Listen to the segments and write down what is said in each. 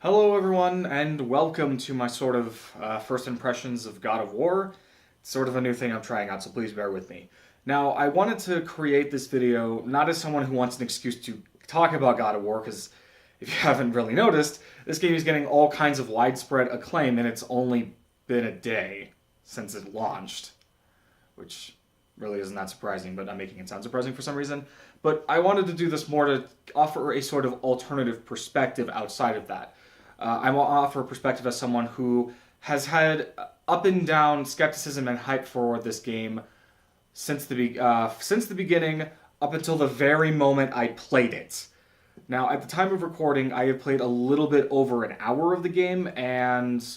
Hello, everyone, and welcome to my sort of first impressions of God of War. It's sort of a new thing I'm trying out, so please bear with me. Now, I wanted to create this video not as someone who wants an excuse to talk about God of War, because if you haven't really noticed, this game is getting all kinds of widespread acclaim, and it's only been a day since it launched, which really isn't that surprising, but I'm making it sound surprising for some reason. But I wanted to do this more to offer a sort of alternative perspective outside of that. I will offer a perspective as someone who has had up and down skepticism and hype for this game since the beginning up until the very moment I played it. Now, at the time of recording, I have played a little bit over an hour of the game, and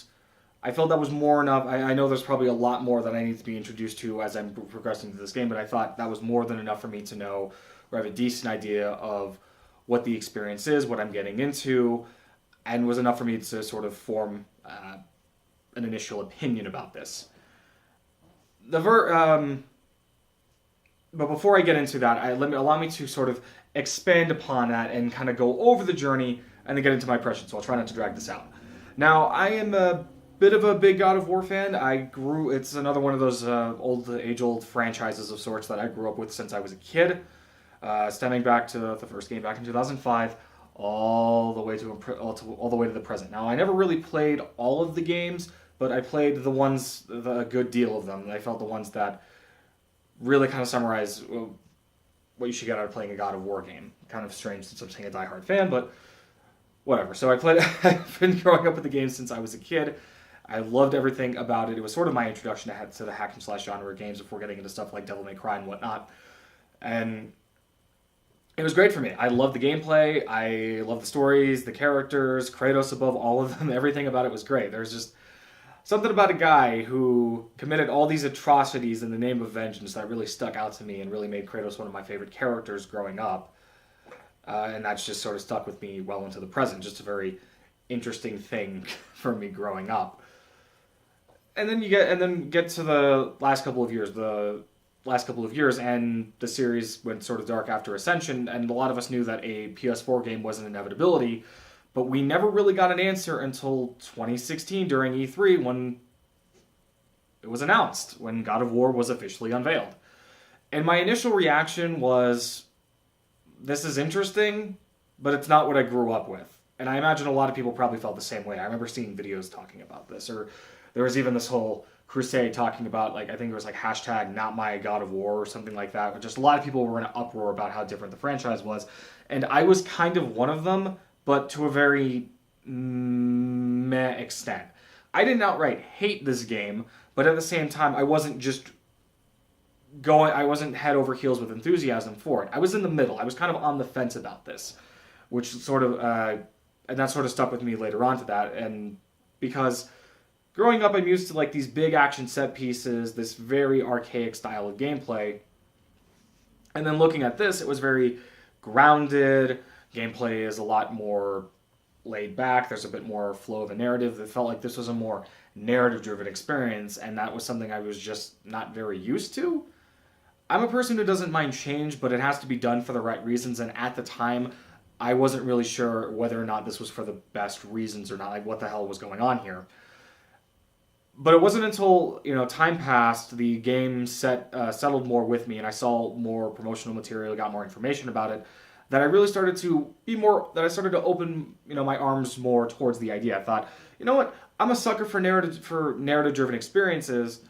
I felt that was more enough. I know there's probably a lot more that I need to be introduced to as I'm progressing through this game, but I thought that was more than enough for me to know or have a decent idea of what the experience is, what I'm getting into, and was enough for me to sort of form an initial opinion about this. But before I get into that, allow me to sort of expand upon that and kind of go over the journey and then get into my impressions. So I'll try not to drag this out. Now, I am a bit of a big God of War fan. It's another one of those age-old franchises of sorts that I grew up with since I was a kid, stemming back to the first game back in 2005, all the way to the present. Now, I never really played all of the games, but I played a good deal of them. And I felt the ones that really kind of summarize what you should get out of playing a God of War game. Kind of strange since I'm saying a diehard fan, but whatever. So I've been growing up with the game since I was a kid. I loved everything about it. It was sort of my introduction to the hack and slash genre of games before getting into stuff like Devil May Cry and whatnot. And it was great for me. I loved the gameplay. I loved the stories, the characters, Kratos above all of them. Everything about it was great. There's just something about a guy who committed all these atrocities in the name of vengeance that really stuck out to me and really made Kratos one of my favorite characters growing up. And that's just sort of stuck with me well into the present. Just a very interesting thing for me growing up. And then get to the last couple of years, and the series went sort of dark after Ascension, and a lot of us knew that a PS4 game was an inevitability, but we never really got an answer until 2016 during E3 when it was announced, when God of War was officially unveiled. And my initial reaction was, this is interesting, but it's not what I grew up with. And I imagine a lot of people probably felt the same way. I remember seeing videos talking about this, or there was even this whole crusade talking about, like, I think it was like hashtag not my God of War or something like that. Just a lot of people were in an uproar about how different the franchise was. And I was kind of one of them, but to a very meh extent. I didn't outright hate this game, but at the same time, I wasn't head over heels with enthusiasm for it. I was in the middle. I was kind of on the fence about this, which sort of, and that sort of stuck with me later on to that. And because growing up, I'm used to like these big action set pieces, this very archaic style of gameplay. And then looking at this, it was very grounded. Gameplay is a lot more laid back. There's a bit more flow of a narrative. It felt like this was a more narrative-driven experience, and that was something I was just not very used to. I'm a person who doesn't mind change, but it has to be done for the right reasons, and at the time, I wasn't really sure whether or not this was for the best reasons or not, like what the hell was going on here. But it wasn't until time passed, the game settled more with me, and I saw more promotional material, got more information about it, that I really started to open my arms more towards the idea. I thought, you know what, I'm a sucker for narrative-driven experiences,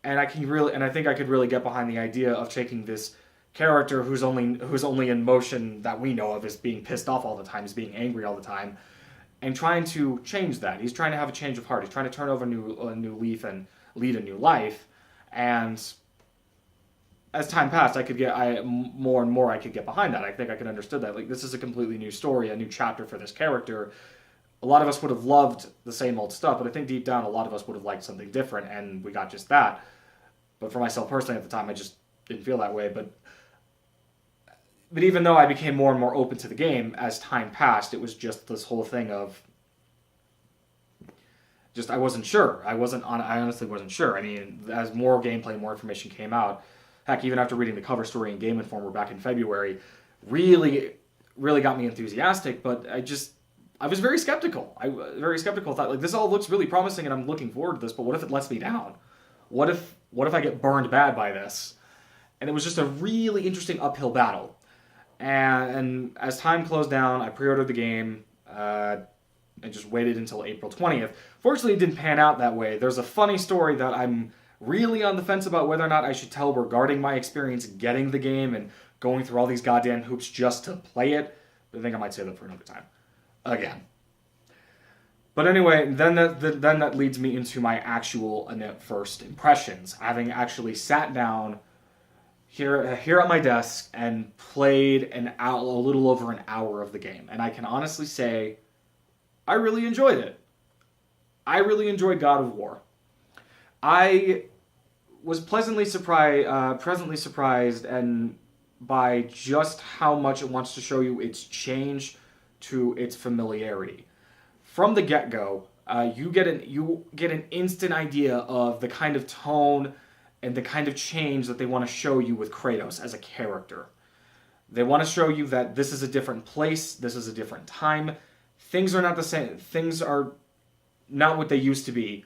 and I think I could really get behind the idea of taking this character who's only in motion that we know of as being pissed off all the time, as being angry all the time, and trying to change that. He's trying to have a change of heart. He's trying to turn over a new leaf and lead a new life. And as time passed, more and more I could get behind that. I think I could understand that. Like, this is a completely new story, a new chapter for this character. A lot of us would have loved the same old stuff, but I think deep down a lot of us would have liked something different, and we got just that. But for myself personally at the time, I just didn't feel that way. But even though I became more and more open to the game as time passed, it was just this whole thing of I wasn't sure. I honestly wasn't sure. I mean, as more gameplay, more information came out, heck, even after reading the cover story in Game Informer back in February, really got me enthusiastic, but I was very skeptical. Very skeptical. Thought like this all looks really promising, and I'm looking forward to this. But what if it lets me down? What if I get burned bad by this? And it was just a really interesting uphill battle. And as time closed down, I pre-ordered the game and just waited until April 20th. Fortunately, it didn't pan out that way. There's a funny story that I'm really on the fence about whether or not I should tell regarding my experience getting the game and going through all these goddamn hoops just to play it. But I think I might save that for another time. Again. But anyway, then that leads me into my actual first impressions. Having actually sat down here at my desk and played a little over an hour of the game. And I can honestly say, I really enjoyed it. I really enjoyed God of War. I was pleasantly surprised and by just how much it wants to show you its change to its familiarity. From the get-go, you get an instant idea of the kind of tone and the kind of change that they want to show you with Kratos as a character. They want to show you that this is a different place, this is a different time. Things are not the same. Things are not what they used to be,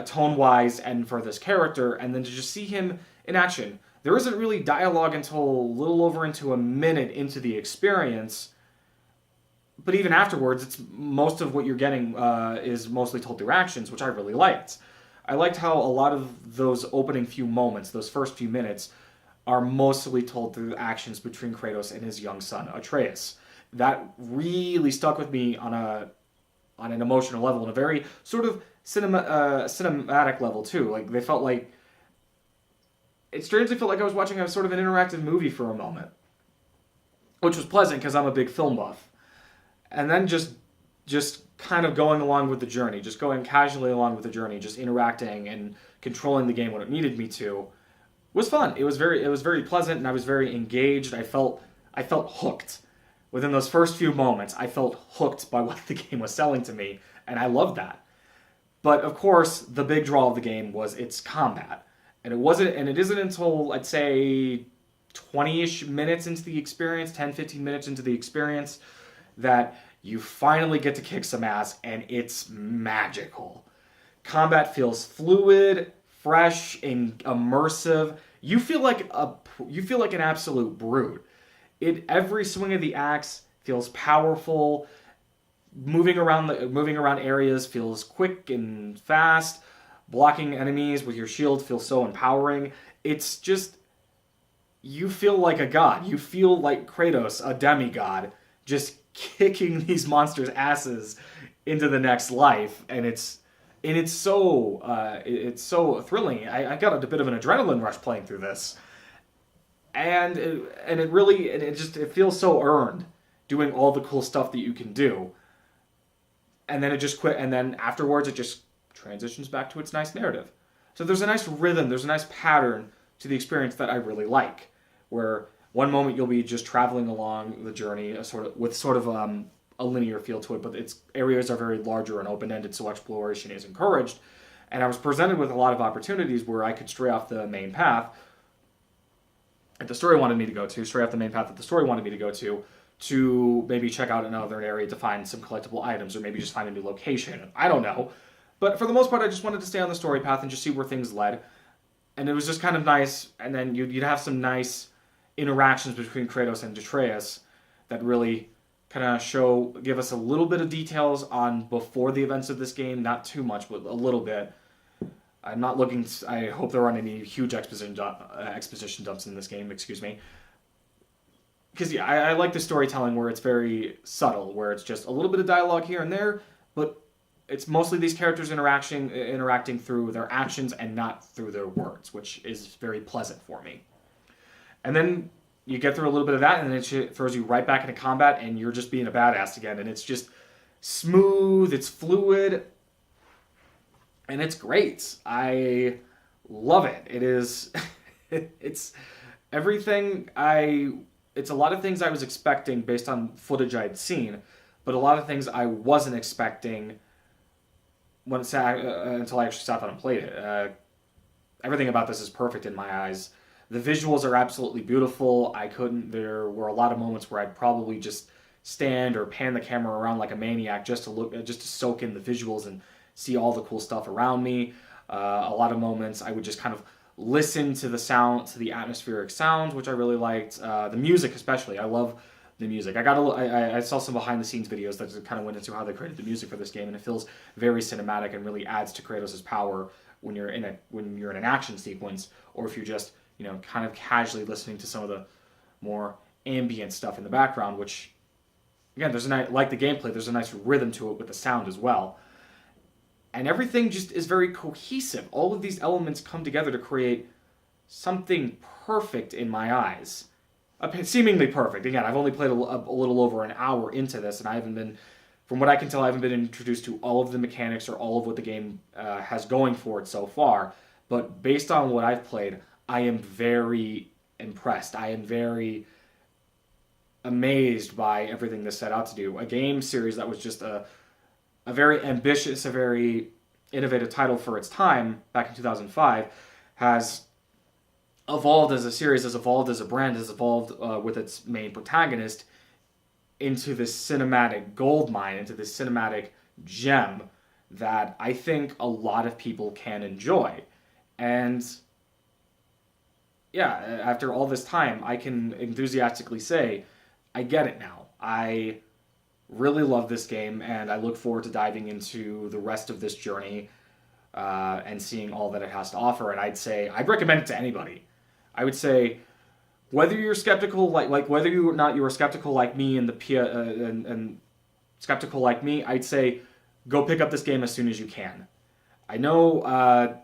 tone-wise and for this character, and then to just see him in action. There isn't really dialogue until a little over into a minute into the experience, but even afterwards, it's most of what you're getting is mostly told through actions, which I really liked. I liked how a lot of those opening few moments, those first few minutes, are mostly told through actions between Kratos and his young son, Atreus. That really stuck with me on an emotional level, and a very sort of cinematic level too. Like it strangely felt like I was watching a sort of an interactive movie for a moment, which was pleasant because I'm a big film buff. And then just kind of going along with the journey, just going casually along with the journey, just interacting and controlling the game when it needed me to, was fun. It was very pleasant, and I was very engaged. I felt hooked. Within those first few moments, I felt hooked by what the game was selling to me, and I loved that. But of course, the big draw of the game was its combat. And it isn't until, I'd say, 20-ish minutes into the experience, 10, 15 minutes into the experience, that you finally get to kick some ass, and it's magical. Combat feels fluid, fresh, and immersive. You feel like an absolute brute. Every swing of the axe feels powerful. Moving around areas feels quick and fast. Blocking enemies with your shield feels so empowering. It's just, you feel like a god. You feel like Kratos, a demigod, just kicking these monsters' asses into the next life, and it's so thrilling. I got a bit of an adrenaline rush playing through this, and it feels so earned, doing all the cool stuff that you can do, and then and then afterwards it just transitions back to its nice narrative. So there's a nice rhythm, there's a nice pattern to the experience that I really like, where one moment you'll be just traveling along the journey, with a linear feel to it, but its areas are very larger and open-ended, so exploration is encouraged. And I was presented with a lot of opportunities where I could stray off the main path that the story wanted me to go to maybe check out another area to find some collectible items, or maybe just find a new location. I don't know. But for the most part, I just wanted to stay on the story path and just see where things led. And it was just kind of nice, and then you'd have some nice interactions between Kratos and Atreus that really kind of give us a little bit of details on before the events of this game. Not too much, but a little bit. I'm not looking. I hope there aren't any huge exposition dumps in this game. Excuse me. Because I like the storytelling where it's very subtle, where it's just a little bit of dialogue here and there, but it's mostly these characters interacting through their actions and not through their words, which is very pleasant for me. And then you get through a little bit of that, and then it throws you right back into combat, and you're just being a badass again. And it's just smooth, it's fluid, and it's great. I love it. It is, it's everything it's a lot of things I was expecting based on footage I had seen, but a lot of things I wasn't expecting until I actually sat down and played it. Everything about this is perfect in my eyes. The visuals are absolutely beautiful. There were a lot of moments where I'd probably just stand or pan the camera around like a maniac just to look, just to soak in the visuals and see all the cool stuff around me. A lot of moments I would just kind of listen to the sound, to the atmospheric sounds, which I really liked. The music, especially, I love the music. I saw some behind the scenes videos that kind of went into how they created the music for this game, and it feels very cinematic and really adds to Kratos' power when you're in an action sequence, or if you're just kind of casually listening to some of the more ambient stuff in the background, which again, there's a nice, like the gameplay, there's a nice rhythm to it with the sound as well. And everything just is very cohesive. All of these elements come together to create something perfect in my eyes. Seemingly perfect. Again, I've only played a little over an hour into this, and I haven't been, from what I can tell, I haven't been introduced to all of the mechanics or all of what the game has going for it so far. But based on what I've played, I am very impressed. I am very amazed by everything this set out to do. A game series that was just a very ambitious, a very innovative title for its time back in 2005 has evolved as a series, has evolved as a brand, has evolved with its main protagonist into this cinematic goldmine, into this cinematic gem that I think a lot of people can enjoy. And yeah, after all this time, I can enthusiastically say, I get it now. I really love this game, and I look forward to diving into the rest of this journey and seeing all that it has to offer. And I'd recommend it to anybody. I would say, whether you're skeptical, like whether or not you are skeptical like me and skeptical like me, I'd say go pick up this game as soon as you can. I know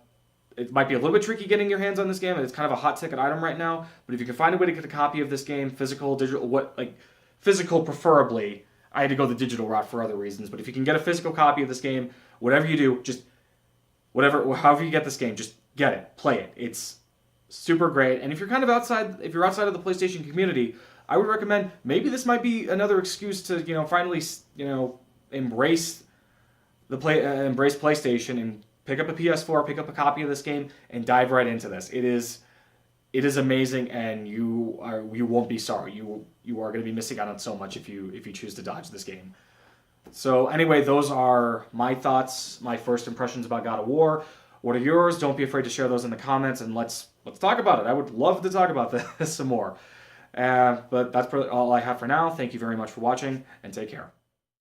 it might be a little bit tricky getting your hands on this game, and it's kind of a hot ticket item right now. But if you can find a way to get a copy of this game, physical, digital, physical preferably. I had to go the digital route for other reasons, but if you can get a physical copy of this game, whatever you do, just however you get this game, just get it, play it. It's super great. And if you're outside of the PlayStation community, I would recommend maybe this might be another excuse to finally embrace embrace PlayStation and pick up a PS4, pick up a copy of this game, and dive right into this. It is amazing, and you won't be sorry. You are going to be missing out on so much if you choose to dodge this game. So anyway, those are my thoughts, my first impressions about God of War. What are yours? Don't be afraid to share those in the comments, and let's talk about it. I would love to talk about this some more. But that's all I have for now. Thank you very much for watching, and take care.